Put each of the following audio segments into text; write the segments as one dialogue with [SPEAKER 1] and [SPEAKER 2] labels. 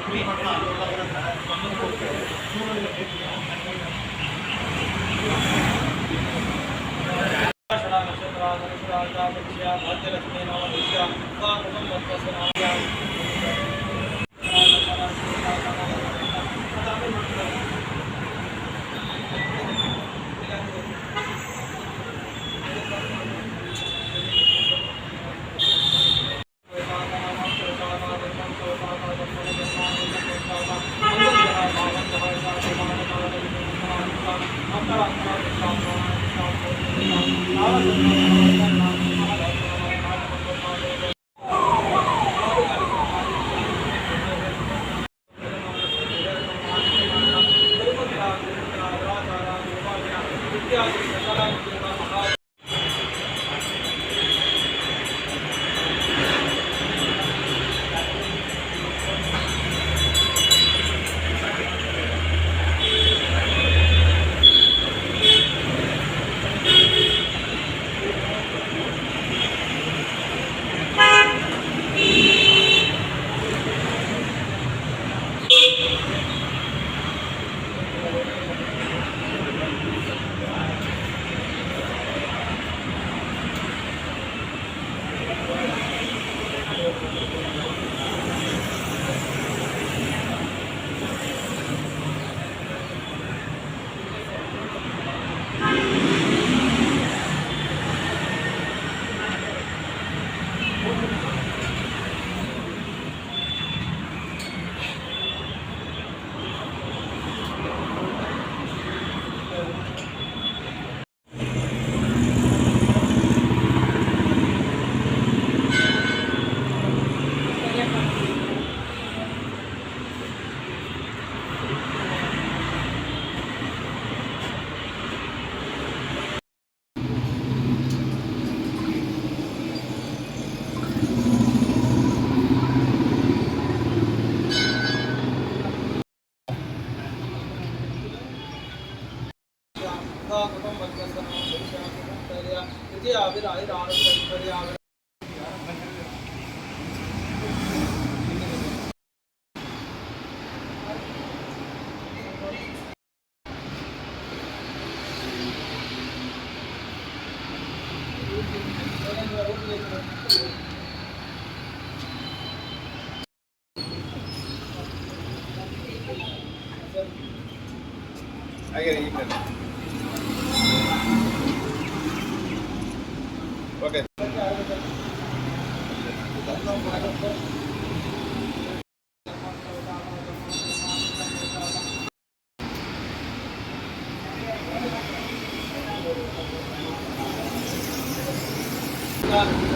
[SPEAKER 1] Okay.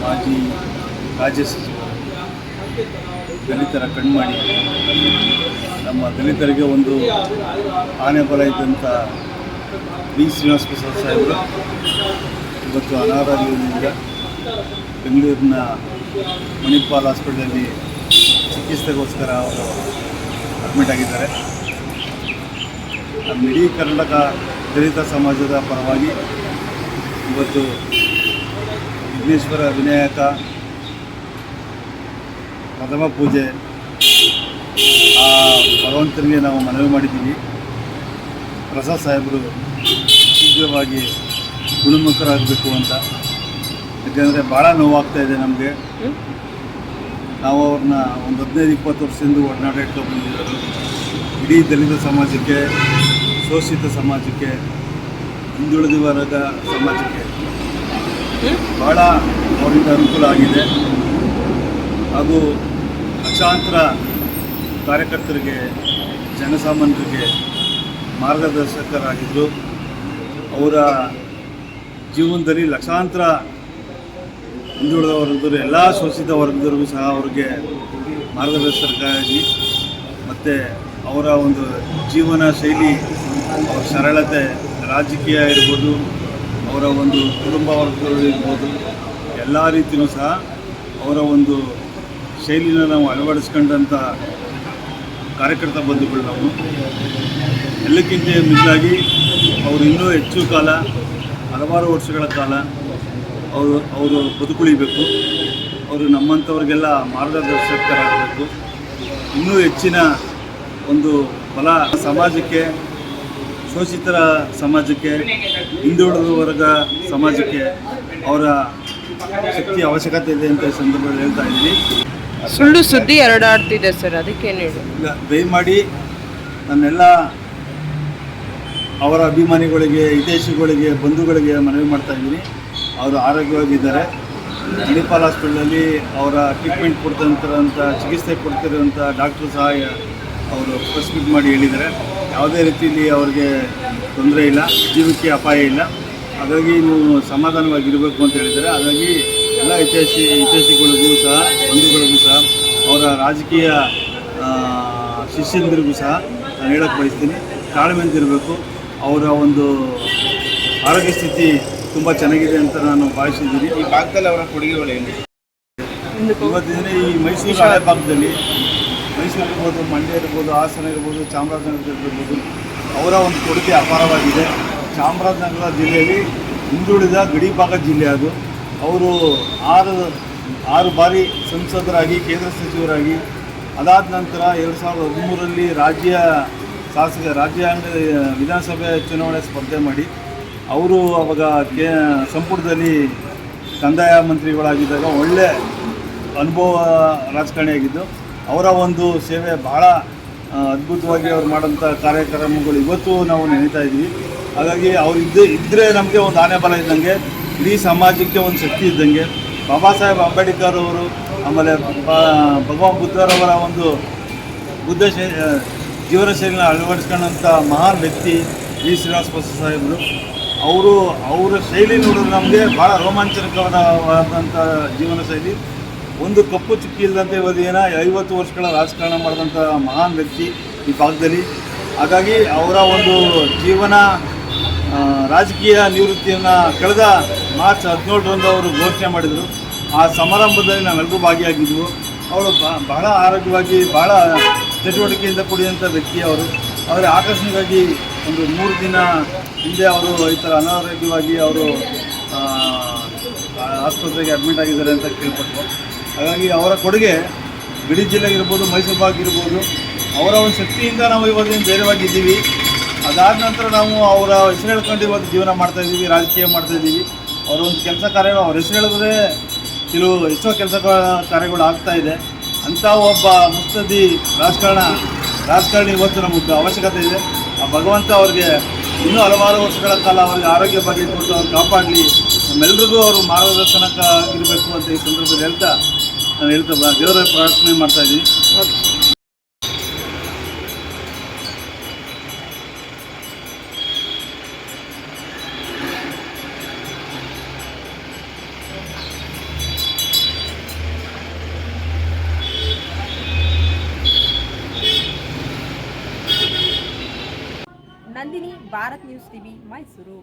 [SPEAKER 2] ಮಾಜಿ ರಾಜ್ಯ ಸಚಿವರು ದಲಿತರ ಕಣ್ಮಾಡಿ ನಮ್ಮ ದಲಿತರಿಗೆ ಒಂದು ಆನೆಬಲ ಇದ್ದಂಥ ವಿ ಶ್ರೀನಿವಾಸ ಪ್ರಸಾದ್ ಸಾಹೇಬರು ಇವತ್ತು ಅನಾರೋಗ್ಯದಿಂದ ಬೆಂಗಳೂರಿನ ಮಣಿಪಾಲ್ ಹಾಸ್ಪಿಟಲಲ್ಲಿ ಚಿಕಿತ್ಸೆಗೋಸ್ಕರ ಅವರು ಅಡ್ಮಿಟ್ ಆಗಿದ್ದಾರೆ. ನಮ್ಮ ಇಡೀ ಕರ್ನಾಟಕ ದಲಿತ ಸಮಾಜದ ಪರವಾಗಿ ಇವತ್ತು ವಿಘ್ನೇಶ್ವರ ವಿನಾಯಕ ಪ್ರಥಮ ಪೂಜೆ ಆ ಭಗವಂತನಿಗೆ ನಾವು ಮನವಿ ಮಾಡಿದ್ದೀವಿ. ಪ್ರಸಾದ್ ಸಾಹೇಬರು ಶೀಘ್ರವಾಗಿ ಗುಣಮುಖರಾಗಬೇಕು ಅಂತ. ಯಾಕೆಂದರೆ ಭಾಳ ನೋವಾಗ್ತಾಯಿದೆ ನಮಗೆ. ನಾವು ಅವ್ರನ್ನ ಒಂದು 15-20 ವರ್ಷದಿಂದ ಒಡನಾಟ ಇಟ್ಕೊಂಡು ಬಂದಿರೋದು. ಇಡೀ ದಲಿತ ಸಮಾಜಕ್ಕೆ, ಶೋಷಿತ ಸಮಾಜಕ್ಕೆ, ಹಿಂದುಳಿದ ವರ್ಗದ ಸಮಾಜಕ್ಕೆ ಭಾಳ ಅವರಿಂದ ಅನುಕೂಲ ಆಗಿದೆ. ಹಾಗೂ ಲಕ್ಷಾಂತರ ಕಾರ್ಯಕರ್ತರಿಗೆ, ಜನಸಾಮಾನ್ಯರಿಗೆ ಮಾರ್ಗದರ್ಶಕರಾಗಿದ್ದರು. ಅವರ ಜೀವನದಲ್ಲಿ ಲಕ್ಷಾಂತರ ಹಿಂದುಳಿದ ವರ್ಗದವರು, ಎಲ್ಲ ಶೋಷಿತ ವರ್ಗದವರಿಗೂ ಸಹ ಅವರಿಗೆ ಮಾರ್ಗದರ್ಶಕರಾಗಿ ಮತ್ತು ಅವರ ಒಂದು ಜೀವನ ಶೈಲಿ, ಅವರ ಸರಳತೆ, ರಾಜಕೀಯ ಇರ್ಬೋದು, ಅವರ ಒಂದು ಕುಟುಂಬ ವರ್ಗಗಳು ಇರ್ಬೋದು, ಎಲ್ಲ ರೀತಿಯೂ ಸಹ ಅವರ ಒಂದು ಶೈಲಿನ ನಾವು ಅಳವಡಿಸ್ಕೊಂಡಂಥ ಕಾರ್ಯಕರ್ತ ಬಂಧುಗಳು ನಾವು. ಎಲ್ಲಕ್ಕಿಂತ ಮಿಗಿಲಾಗಿ ಅವರು ಇನ್ನೂ ಹೆಚ್ಚು ಕಾಲ, ಹಲವಾರು ವರ್ಷಗಳ ಕಾಲ ಅವರು ಬದುಕುಳಿಬೇಕು. ಅವರು ನಮ್ಮಂಥವ್ರಿಗೆಲ್ಲ ಮಾರ್ಗದರ್ಶಕರಾಗಬೇಕು. ಇನ್ನೂ ಹೆಚ್ಚಿನ ಒಂದು ಬಲ ಸಮಾಜಕ್ಕೆ, ಶೋಷಿತರ ಸಮಾಜಕ್ಕೆ, ಹಿಂದುಳಿದ ವರ್ಗ ಸಮಾಜಕ್ಕೆ ಅವರ ಶಕ್ತಿ ಅವಶ್ಯಕತೆ ಇದೆ ಅಂತ ಈ ಸಂದರ್ಭದಲ್ಲಿ ಹೇಳ್ತಾ ಇದ್ದೀನಿ.
[SPEAKER 1] ಸುಳ್ಳು ಸುದ್ದಿ ಹರಡಾಡ್ತಿದೆ ಸರ್, ಅದಕ್ಕೇನು ಹೇಳಿ?
[SPEAKER 2] ಈಗ ದಯಮಾಡಿ ನನ್ನೆಲ್ಲ ಅವರ ಅಭಿಮಾನಿಗಳಿಗೆ, ಹಿತೈಷಿಗಳಿಗೆ, ಬಂಧುಗಳಿಗೆ ಮನವಿ ಮಾಡ್ತಾ ಇದ್ದೀನಿ. ಅವರು ಆರೋಗ್ಯವಾಗಿದ್ದಾರೆ. ಮಣಿಪಾಲ್ ಹಾಸ್ಪಿಟಲಲ್ಲಿ ಅವರ ಟ್ರೀಟ್ಮೆಂಟ್ ಕೊಡ್ತಿರೋಂಥ, ಚಿಕಿತ್ಸೆ ಕೊಡ್ತಿರೋಂಥ ಡಾಕ್ಟ್ರು ಸಹ ಅವರು ಪ್ರೆಸ್ ಮೀಟ್ ಮಾಡಿ ಹೇಳಿದ್ದಾರೆ, ಯಾವುದೇ ರೀತಿಯಲ್ಲಿ ಅವ್ರಿಗೆ ತೊಂದರೆ ಇಲ್ಲ, ಜೀವಕ್ಕೆ ಅಪಾಯ ಇಲ್ಲ, ಹಾಗಾಗಿ ನೀವು ಸಮಾಧಾನವಾಗಿರಬೇಕು ಅಂತ ಹೇಳಿದ್ದಾರೆ. ಹಾಗಾಗಿ ಎಲ್ಲ ಹಿತೈಷಿಗಳಿಗೂ ಸಹ, ಬಂಧುಗಳಿಗೂ ಸಹ, ಅವರ ರಾಜಕೀಯ ಶಿಷ್ಯಂದಿರಿಗೂ ಸಹ ನಾನು ಹೇಳಕ್ಕೆ ಬಯಸ್ತೀನಿ, ತಾಳ್ಮೆಯಿಂದಿರಬೇಕು. ಅವರ ಒಂದು ಆರೋಗ್ಯ ಸ್ಥಿತಿ ತುಂಬ ಚೆನ್ನಾಗಿದೆ ಅಂತ ನಾನು ಭಾವಿಸಿದ್ದೀನಿ.
[SPEAKER 3] ಈ ಭಾಗದಲ್ಲಿ ಅವರ ಕೊಡುಗೆಗಳೇನು?
[SPEAKER 2] ಇವತ್ತಿನ ದಿನ ಈ ಮೈಸೂರು ಹಳೆ ಭಾಗದಲ್ಲಿ, ಮೈಸೂರು ಇರ್ಬೋದು, ಮಂಡ್ಯ ಇರ್ಬೋದು, ಹಾಸನ ಇರ್ಬೋದು, ಚಾಮರಾಜನಗರ ಇರ್ಬೋದು, ಅವರ ಒಂದು ಕೊಡುಗೆ ಅಪಾರವಾಗಿದೆ. ಚಾಮರಾಜನಗರ ಜಿಲ್ಲೆಯಲ್ಲಿ ಹಿಂದುಳಿದ ಗಡಿ ಭಾಗ ಜಿಲ್ಲೆ ಅದು. ಅವರು ಆರು ಬಾರಿ ಸಂಸದರಾಗಿ, ಕೇಂದ್ರ ಸಚಿವರಾಗಿ, ಅದಾದ ನಂತರ 2013ರಲ್ಲಿ ರಾಜ್ಯಾಂಗ ವಿಧಾನಸಭೆ ಚುನಾವಣೆ ಸ್ಪರ್ಧೆ ಮಾಡಿ ಅವರು ಅವಾಗ ಸಂಪುಟದಲ್ಲಿ ಕಂದಾಯ ಮಂತ್ರಿಗಳಾಗಿದ್ದಾಗ ಒಳ್ಳೆ ಅನುಭವ ರಾಜಕಾರಣಿಯಾಗಿದ್ದು, ಅವರ ಒಂದು ಸೇವೆ ಬಹಳ ಅದ್ಭುತವಾಗಿ ಅವ್ರು ಮಾಡೋಂಥ ಕಾರ್ಯಕ್ರಮಗಳು ಇವತ್ತು ನಾವು ನೆನೀತಾ ಇದ್ದೀವಿ. ಹಾಗಾಗಿ ಅವ್ರು ಇದ್ದರೆ ನಮಗೆ ಒಂದು ಆನೆ ಬಲ ಇದ್ದಂಗೆ, ಇಡೀ ಸಮಾಜಕ್ಕೆ ಒಂದು ಶಕ್ತಿ ಇದ್ದಂಗೆ. ಬಾಬಾ ಸಾಹೇಬ್ ಅಂಬೇಡ್ಕರ್ ಅವರು, ಆಮೇಲೆ ಭಗವಾನ್ ಬುದ್ಧರವರ ಒಂದು ಜೀವನ ಶೈಲಿನ ಅಳವಡಿಸ್ಕೊಂಡಂಥ ಮಹಾನ್ ವ್ಯಕ್ತಿ ವಿ ಶ್ರೀನಿವಾಸ ಸಾಹೇಬರು. ಅವರ ಶೈಲಿ ನೋಡಿದ್ರೆ ನಮಗೆ ಭಾಳ ರೋಮಾಂಚನಕರವಾದಂಥ ಜೀವನ ಶೈಲಿ. ಒಂದು ಕಪ್ಪು ಚುಕ್ಕಿ ಇಲ್ಲದಂತೆ ಇವತ್ತಿನ 50 ವರ್ಷಗಳ ರಾಜಕಾರಣ ಮಾಡಿದಂಥ ಮಹಾನ್ ವ್ಯಕ್ತಿ ಈ ಭಾಗದಲ್ಲಿ. ಹಾಗಾಗಿ ಅವರ ಒಂದು ಜೀವನ ರಾಜಕೀಯ ನಿವೃತ್ತಿಯನ್ನು ಕಳೆದ ಮಾರ್ಚ್ 17ರಂದು ಅವರು ಘೋಷಣೆ ಮಾಡಿದರು. ಆ ಸಮಾರಂಭದಲ್ಲಿ ನಾವೆಲ್ಲರೂ ಭಾಗಿಯಾಗಿದ್ವು. ಅವರು ಬಹಳ ಆರೋಗ್ಯವಾಗಿ, ಭಾಳ ಚಟುವಟಿಕೆಯಿಂದ ಕೂಡಿದಂಥ ವ್ಯಕ್ತಿ ಅವರು. ಅವರ ಆಕಸ್ಮಿಕವಾಗಿ ಒಂದು 3 ದಿನ ಹಿಂದೆ ಅವರು ಈ ಥರ ಅನಾರೋಗ್ಯವಾಗಿ ಅವರು ಆಸ್ಪತ್ರೆಗೆ ಅಡ್ಮಿಟ್ ಆಗಿದ್ದಾರೆ ಅಂತ ಕೇಳ್ಪಟ್ಟು. ಹಾಗಾಗಿ ಅವರ ಕೊಡುಗೆ ಗಡಿ ಜಿಲ್ಲೆಗಿರ್ಬೋದು, ಮೈಸೂರು ಭಾಗ ಇರ್ಬೋದು, ಅವರ ಒಂದು ಶಕ್ತಿಯಿಂದ ನಾವು ಇವತ್ತಿನ ಧೈರ್ಯವಾಗಿದ್ದೀವಿ. ಅದಾದ ನಂತರ ನಾವು ಅವರ ಹೆಸರು ಹೇಳ್ಕೊಂಡು ಇವತ್ತು ಜೀವನ ಮಾಡ್ತಾಯಿದ್ದೀವಿ, ರಾಜಕೀಯ ಮಾಡ್ತಾಯಿದ್ದೀವಿ. ಅವರ ಒಂದು ಕೆಲಸ ಕಾರ್ಯಗಳು ಅವ್ರ ಹೆಸರು ಹೇಳಿದ್ರೆ ಎಷ್ಟೋ ಕೆಲಸ ಕಾರ್ಯಗಳು ಆಗ್ತಾಯಿದೆ. ಅಂಥ ಒಬ್ಬ ಮುತ್ಸದ್ದಿ ರಾಜಕಾರಣಿ ಇವತ್ತು ನಮಗೆ ಅವಶ್ಯಕತೆ ಇದೆ. ಆ ಭಗವಂತ ಅವ್ರಿಗೆ ಇನ್ನೂ ಹಲವಾರು ವರ್ಷಗಳ ಕಾಲ ಅವರಿಗೆ ಆರೋಗ್ಯ ಬಗ್ಗೆ ಕೊಟ್ಟು ಅವ್ರು ಕಾಪಾಡಲಿ, ನಮ್ಮೆಲ್ಲರಿಗೂ ಅವರು ಮಾರ್ಗದರ್ಶನಕ ಇರಬೇಕು ಅಂತ ಈ ಸಂದರ್ಭದಲ್ಲಿ ನಾನು ದೇವರ ಪ್ರಾರ್ಥನೆ ಮಾಡ್ತಾಯಿದ್ದೀನಿ.
[SPEAKER 4] Nandini, Bharat news TV, Mysuru.